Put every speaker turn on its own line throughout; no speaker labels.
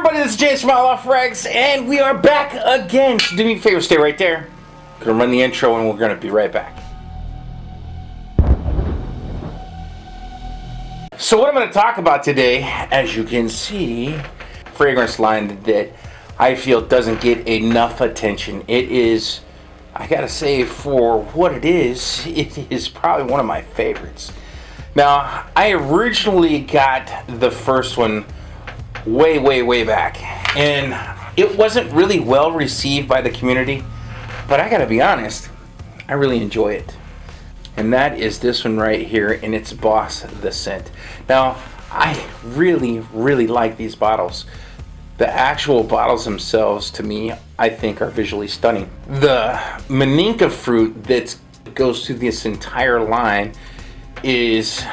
everybody, this is James from OUTLAW FRAGS, and we are back again. So do me a favor, stay right there. Gonna run the intro and we're gonna be right back. So what I'm gonna talk about today, as you can see, fragrance line that I feel doesn't get enough attention. It is, I gotta say, for what it is probably one of my favorites. Now, I originally got the first one way back, and it wasn't really well received by the community, but I gotta be honest, I really enjoy it. And that is this one right here, and it's Boss the Scent. Now, I really like these bottles. The actual bottles themselves, to me, I think are visually stunning. The Maninka fruit that goes through this entire line is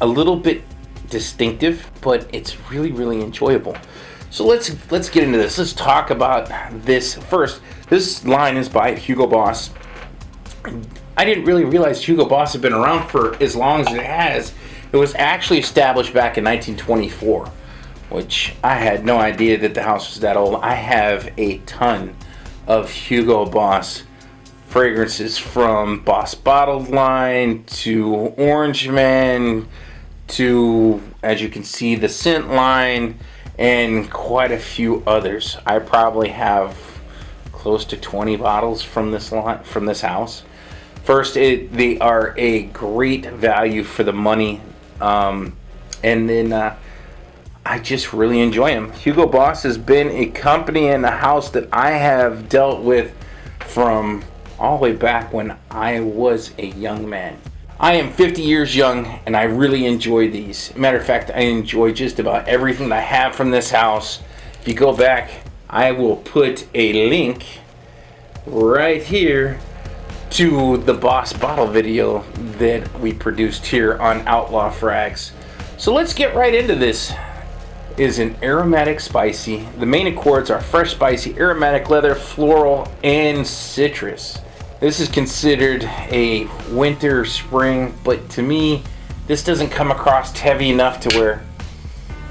a little bit distinctive, but it's really enjoyable. So let's get into this. Let's talk about this first. This line is by Hugo Boss. I didn't really realize Hugo Boss had been around for as long as it has. It was actually established back in 1924, which I had no idea that the house was that old. I have a ton of Hugo Boss fragrances, from Boss Bottled line to Orange Man to, as you can see, the Scent line, and quite a few others. I probably have close to 20 bottles from this line, from this house. First, they are a great value for the money, and then I just really enjoy them. Hugo Boss has been a company and a house that I have dealt with from all the way back when I was a young man. I am 50 years young, and I really enjoy these. Matter of fact, I enjoy just about everything that I have from this house. If you go back, I will put a link right here to the Boss bottle video that we produced here on OUTLAW FRAGS. So let's get right into this. It is an aromatic spicy. The main accords are fresh, spicy, aromatic, leather, floral, and citrus. This is considered a winter, spring, but to me, this doesn't come across heavy enough to where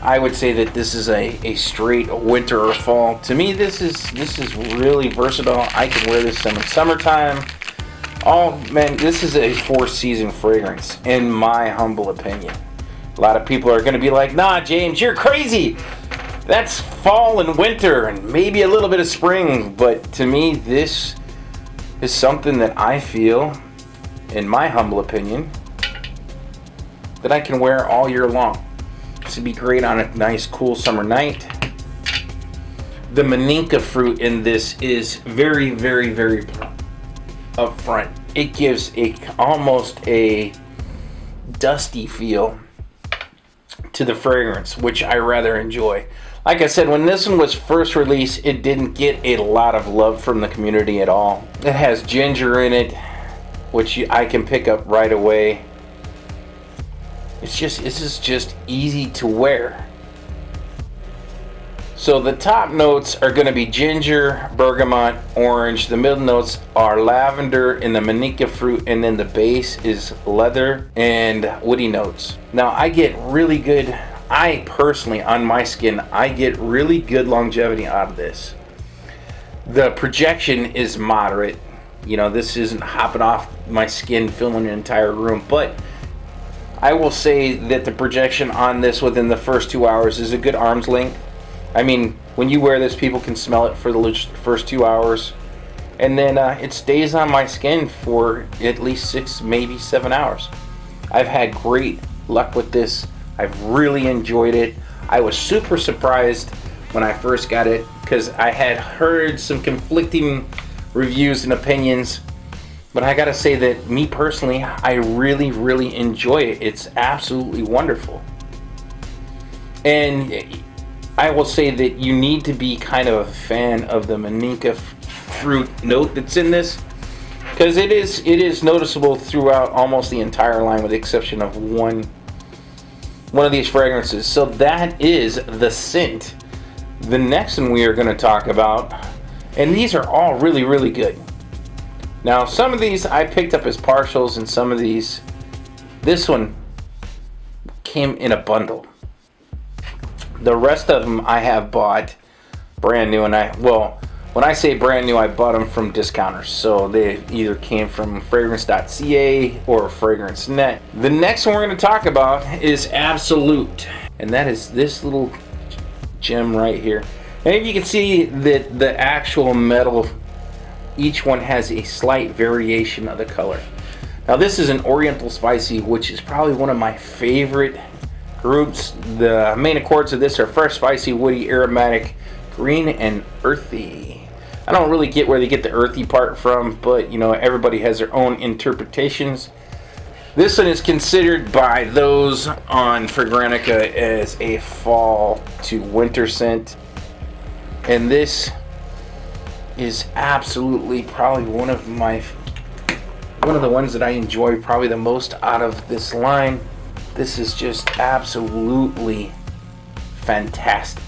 I would say that this is a straight winter or fall. To me, this is really versatile. I can wear this in summertime. Oh man, this is a 4-season fragrance, in my humble opinion. A lot of people are going to be like, nah, James, you're crazy. That's fall and winter and maybe a little bit of spring. But to me, this is something that I feel, in my humble opinion, that I can wear all year long. This would be great on a nice, cool summer night. The Maninka fruit in this is very upfront. It gives almost a dusty feel to the fragrance, which I rather enjoy. Like I said, when this one was first released, it didn't get a lot of love from the community at all. It has ginger in it, which I can pick up right away. This is just easy to wear. So the top notes are going to be ginger, bergamot, orange. The middle notes are lavender and the Maninka fruit, and then the base is leather and woody notes. Now I get really good, I personally, on my skin, I get really good longevity out of this. The projection is moderate. You know, this isn't hopping off my skin, filling an entire room, but I will say that the projection on this within the first 2 hours is a good arm's length. I mean, when you wear this, people can smell it for the first 2 hours, and then it stays on my skin for at least 6, maybe 7 hours. I've had great luck with this. I've really enjoyed it. I was super surprised when I first got it, because I had heard some conflicting reviews and opinions, but I gotta say that me personally, I really enjoy it. It's absolutely wonderful. And I will say that you need to be kind of a fan of the Maninka fruit note that's in this, because it is noticeable throughout almost the entire line, with the exception of one of these fragrances. So that is the Scent. The next one we are going to talk about, and these are all really good. Now, some of these I picked up as partials, and some of these, this one came in a bundle. The rest of them I have bought brand new, and when I say brand new, I bought them from discounters, so they either came from fragrance.ca or fragrance.net. The next one we're going to talk about is Absolute, and that is this little gem right here. And if you can see that the actual metal, each one has a slight variation of the color. Now this is an Oriental Spicy, which is probably one of my favorite groups. The main accords of this are fresh, spicy, woody, aromatic, green, and earthy. I don't really get where they get the earthy part from, but you know, everybody has their own interpretations. This one is considered by those on Fragrantica as a fall to winter scent, and this is absolutely probably one of the ones that I enjoy probably the most out of this line. This is just absolutely fantastic,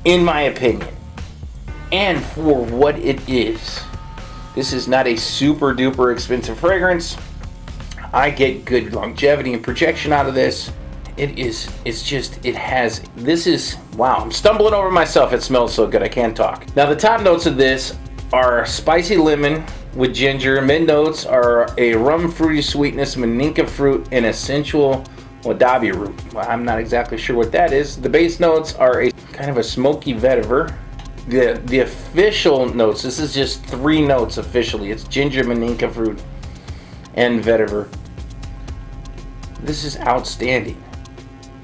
in my opinion. And for what it is, this is not a super duper expensive fragrance. I get good longevity and projection out of this. Wow, I'm stumbling over myself. It smells so good, I can't talk. Now the top notes of this are spicy lemon with ginger. Mid notes are a rum fruity sweetness, maninka fruit, and essential wadabi root. Well, I'm not exactly sure what that is. The base notes are a kind of a smoky vetiver. The official notes, this is just 3 notes officially. It's ginger, maninka fruit, and vetiver. This is outstanding.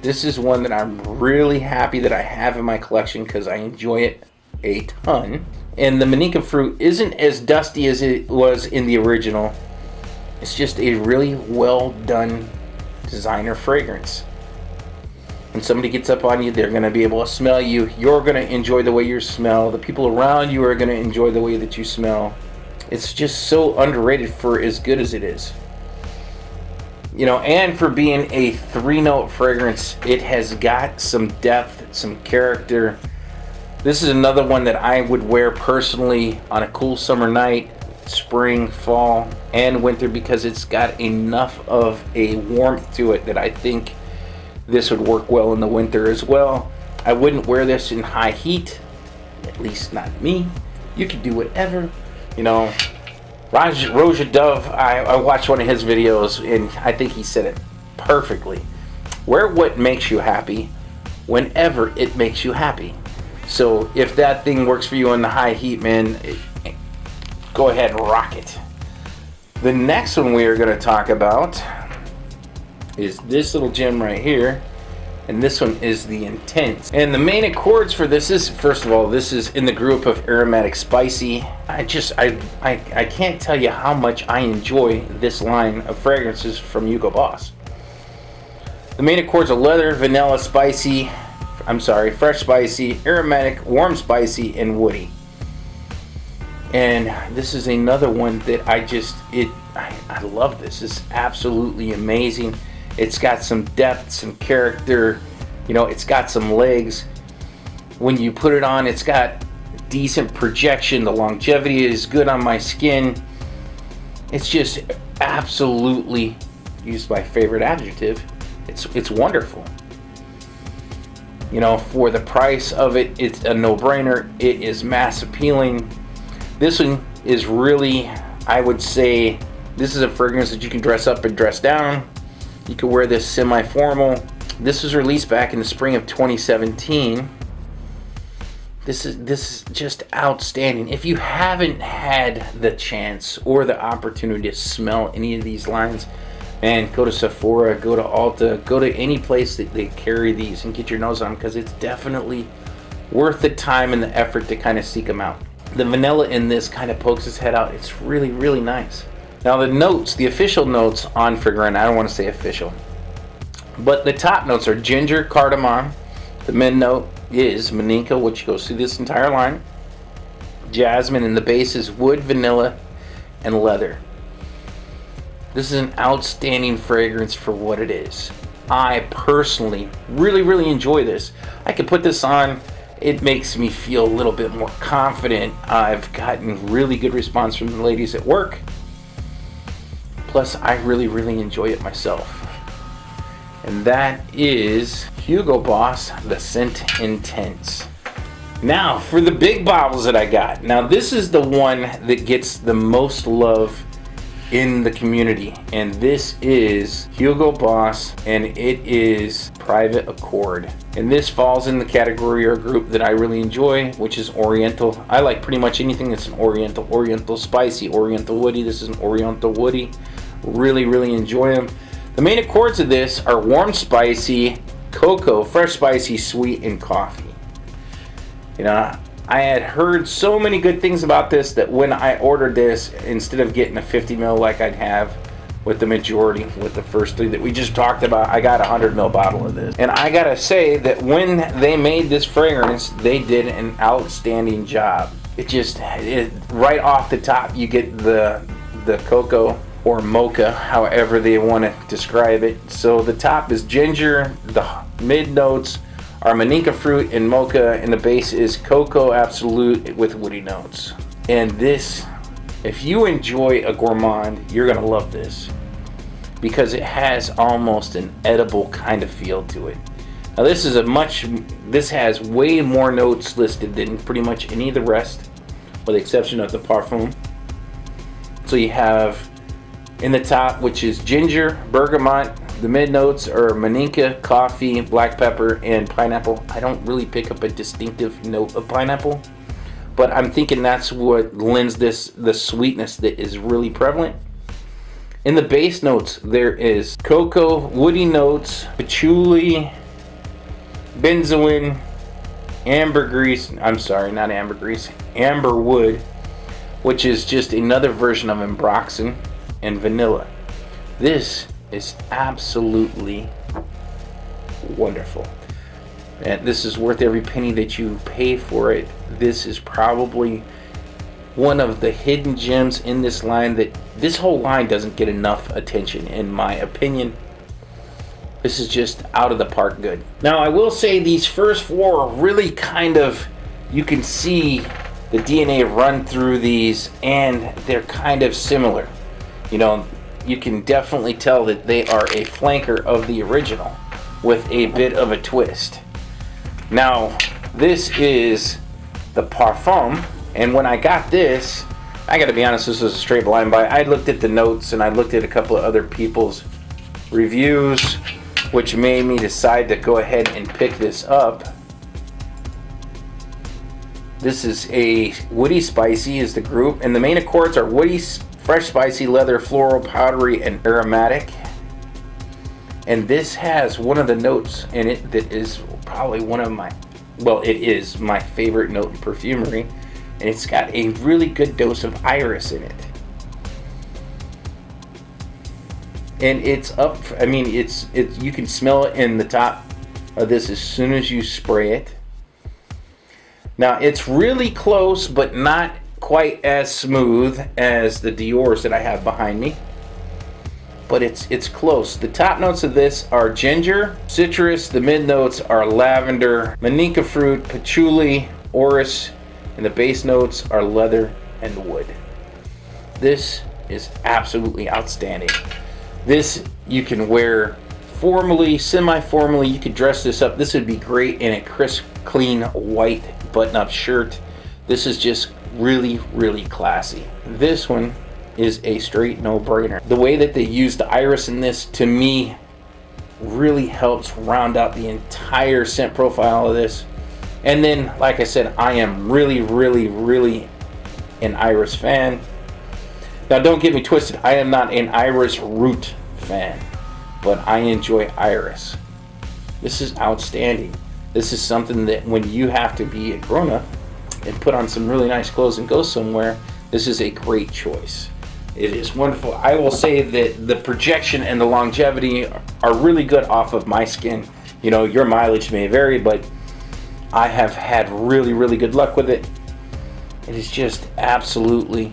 This is one that I'm really happy that I have in my collection because I enjoy it a ton. And the maninka fruit isn't as dusty as it was in the original. It's just a really well done designer fragrance. When somebody gets up on you, they're going to be able to smell you. You're going to enjoy the way you smell. The people around you are going to enjoy the way that you smell. It's just so underrated for as good as it is. You know, and for being a 3-note fragrance, it has got some depth, some character. This is another one that I would wear personally on a cool summer night, spring, fall, and winter, because it's got enough of a warmth to it that I think this would work well in the winter as well. I wouldn't wear this in high heat, at least not me. You can do whatever, you know. Roja Dove, I watched one of his videos and I think he said it perfectly. Wear what makes you happy whenever it makes you happy. So if that thing works for you in the high heat, man, go ahead and rock it. The next one we are going to talk about is this little gem right here, and this one is the Intense. And the main accords for this is, first of all, this is in the group of aromatic spicy. I can't tell you how much I enjoy this line of fragrances from Hugo Boss. The main accords are leather, vanilla, fresh spicy, aromatic, warm spicy, and woody. And this is another one that I love this. It's absolutely amazing. It's got some depth, some character, you know, it's got some legs. When you put it on, it's got decent projection. The longevity is good on my skin. It's just absolutely, use my favorite adjective, it's wonderful. You know, for the price of it, it's a no-brainer. It is mass appealing. This one is really, I would say, this is a fragrance that you can dress up and dress down. You can wear this semi-formal. This was released back in the spring of 2017. This is just outstanding. If you haven't had the chance or the opportunity to smell any of these lines, man, go to Sephora, go to Ulta, go to any place that they carry these and get your nose on them, because it's definitely worth the time and the effort to kind of seek them out. The vanilla in this kind of pokes its head out. It's really, really nice. Now the notes, the official notes on Fragrant, I don't want to say official, but the top notes are ginger, cardamom. The mid note is maninka, which goes through this entire line, jasmine, and the base is wood, vanilla, and leather. This is an outstanding fragrance for what it is. I personally really, really enjoy this. I could put this on. It makes me feel a little bit more confident. I've gotten really good response from the ladies at work. Plus, I really, really enjoy it myself. And that is Hugo Boss, the Scent Intense. Now for the big bottles that I got. Now this is the one that gets the most love in the community, and this is Hugo Boss, and it is Private Accord. And this falls in the category or group that I really enjoy, which is Oriental. I like pretty much anything that's an Oriental spicy, Oriental woody. This is an Oriental woody. Really enjoy them. The main accords of this are warm spicy, cocoa, fresh spicy, sweet, and coffee. You know, I had heard so many good things about this that when I ordered this, instead of getting a 50 ml like I'd have with the majority, with the first three that we just talked about, I got a 100 ml bottle of this. And I gotta say that when they made this fragrance, they did an outstanding job. Right off the top, you get the cocoa or mocha, however they want to describe it. So the top is ginger, the mid notes are Maninka fruit and mocha, and the base is cocoa absolute with woody notes. And this, if you enjoy a gourmand, you're gonna love this because it has almost an edible kind of feel to it. Now this has way more notes listed than pretty much any of the rest, with the exception of the Parfum. So you have in the top, which is ginger, bergamot. The mid notes are Maninka, coffee, black pepper, and pineapple. I don't really pick up a distinctive note of pineapple, but I'm thinking that's what lends this the sweetness that is really prevalent. In the base notes, there is cocoa, woody notes, patchouli, benzoin, ambergris. I'm sorry, not ambergris, amber wood, which is just another version of ambroxan, and vanilla. This is absolutely wonderful, and this is worth every penny that you pay for it. This is probably one of the hidden gems in this line that this whole line doesn't get enough attention, in my opinion. This is just out of the park good. Now I will say these first four are really kind of, you can see the DNA run through these, and they're kind of similar. You know, you can definitely tell that they are a flanker of the original with a bit of a twist. Now, this is the Parfum, and when I got this, I gotta be honest, this was a straight blind buy. I looked at the notes and I looked at a couple of other people's reviews, which made me decide to go ahead and pick this up. This is a woody spicy is the group, and the main accords are woody, fresh spicy, leather, floral, powdery, and aromatic. And this has one of the notes in it that is probably one of my, well, it is my favorite note in perfumery, and it's got a really good dose of iris in it. And it's up, I mean, it's you can smell it in the top of this as soon as you spray it. Now it's really close, but not quite as smooth as the Dior's that I have behind me, but it's close. The top notes of this are ginger, citrus. The mid notes are lavender, Maninka fruit, patchouli, orris, and the base notes are leather and wood. This is absolutely outstanding. This you can wear formally, semi-formally. You could dress this up. This would be great in a crisp, clean, white button-up shirt. This is just really classy. This one is a straight no-brainer. The way that they use the iris in this, to me, really helps round out the entire scent profile of this. And then, like I said, I am really an iris fan. Now don't get me twisted, I am not an iris root fan, but I enjoy iris. This is outstanding. This is something that when you have to be a grown-up and put on some really nice clothes and go somewhere, this is a great choice. It is wonderful. I will say that the projection and the longevity are really good off of my skin. You know, your mileage may vary, but I have had really good luck with it. It is just absolutely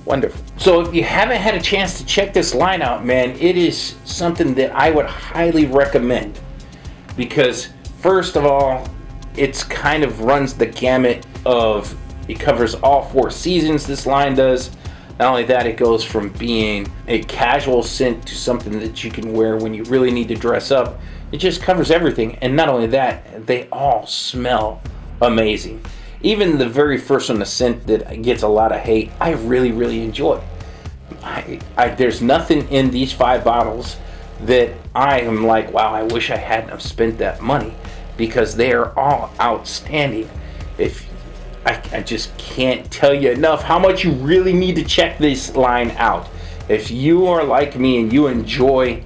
wonderful. So if you haven't had a chance to check this line out, man, it is something that I would highly recommend, because first of all, it's kind of runs the gamut of, it covers all 4 seasons, this line does. Not only that, it goes from being a casual scent to something that you can wear when you really need to dress up. It just covers everything. And not only that, they all smell amazing. Even the very first one, the scent that gets a lot of hate, I really enjoy. There's nothing in these 5 bottles that I am like, wow, I wish I hadn't have spent that money, because they are all outstanding. If I just can't tell you enough how much you really need to check this line out. If you are like me and you enjoy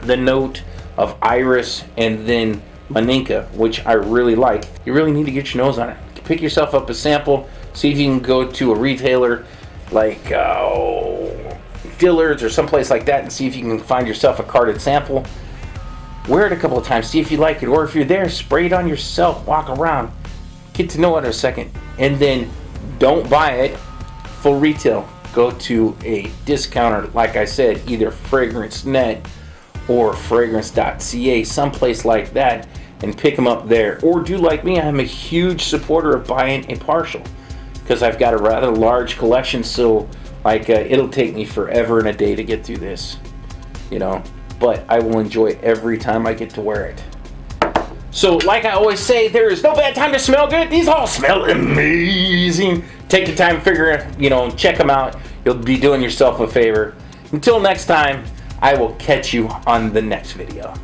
the note of iris and then maninka, which I really like, you really need to get your nose on it. Pick yourself up a sample. See if you can go to a retailer like Dillard's or someplace like that and see if you can find yourself a carded sample. Wear it a couple of times, see if you like it, or if you're there, spray it on yourself, walk around, get to know it in a second, and then don't buy it full retail. Go to a discounter, like I said, either Fragrance Net or fragrance.ca, someplace like that, and pick them up there. Or do like me, I'm a huge supporter of buying a partial, because I've got a rather large collection, so like it'll take me forever and a day to get through this, you know, but I will enjoy every time I get to wear it. So like I always say, there is no bad time to smell good. These all smell amazing. Take the time to figure it, you know, check them out. You'll be doing yourself a favor. Until next time, I will catch you on the next video.